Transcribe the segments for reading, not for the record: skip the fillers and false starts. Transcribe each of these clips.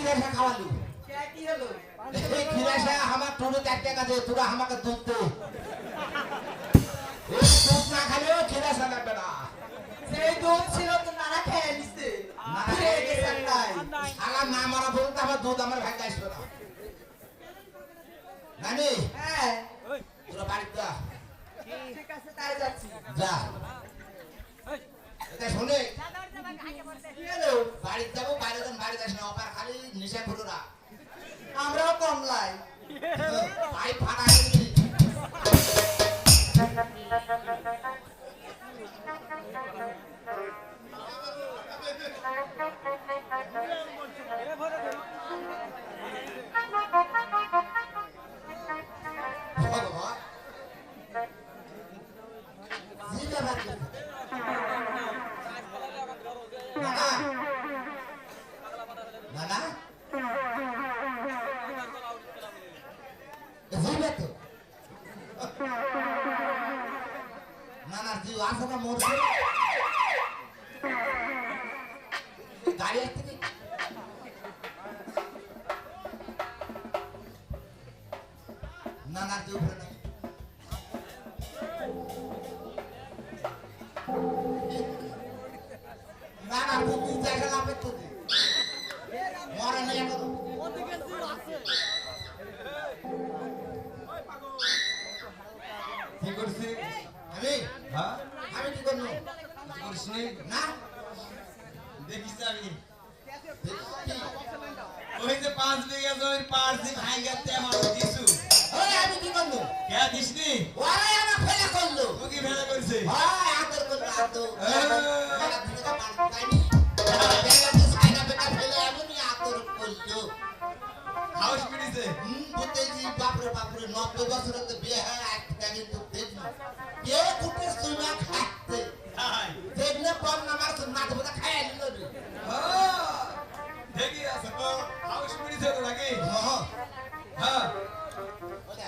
খিলাসা খাওয়ালু কি হলো এই খিলাসা আমার টুরু চারটে কাছে তোরা আমাকে দুধ দে এই দুধ না খালেও খিলাসা লাগবে না সেই দুধ ছিল তো নানা খেয়ে নিছে ফিরে গেছেন নাই শালা না মারা বলতে আমার দুধ আমার ভাগ্যে আসবে না নানি হ্যাঁ তোরা বাড়িতে যা ঠিক আছে তাই যাচ্ছি যা এটা শুনে কি হলো বাড়িতে যাবো বাইরে যান বাড়ি যাস না অপার খালি নিশা করো না আমরাও কমলাই পাইপ ফাটা হয়ে গেলি গাড়ি আসতে কি না না তুই উপরে নাই না না তুই জায়গা লাভে তো মরা নিয়ে গেল কি করছিস আমি হ্যাঁ আমি কি করবো করছিস না দেখিস আমি ওই যে 5 বিঘা জমির পার্সি ভাই গেতে আমার দিছু ওই আমি কি করবো কে দিসনি ওরে আমার ফেলা করলো ও কি ভেলা করছে ওই আদর করলো আদর মেলা দিনে তো মান পাইনি মেলা তো সাইনা বেটা ফেলে আমি আদর করলো হাউস পিড়িছে বুঝতেছি বাপরে বাপরে 90 বছরের তো বিয়ে হয় একটা কিন্তু দেখি কে কুটে সুনা খাচ্ছে হাই দেখলে পর নামার সুন্নাত বলে খাইয়া নিল রে দেখি আছে তো হাউস পিড়িছে তো নাকি হ্যাঁ হ্যাঁ ওটা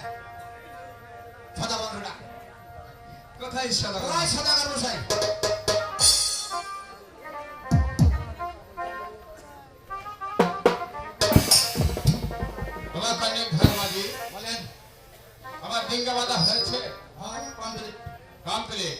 সদা বন্ধুরা কোথায় শালা ওই সদাগর মশাই তোমার কন্যা ধর্মাজি বলেন আমার ডিঙ্গা বাঁধা হয়েছে হ্যাঁ কমপ্লিট কমপ্লিট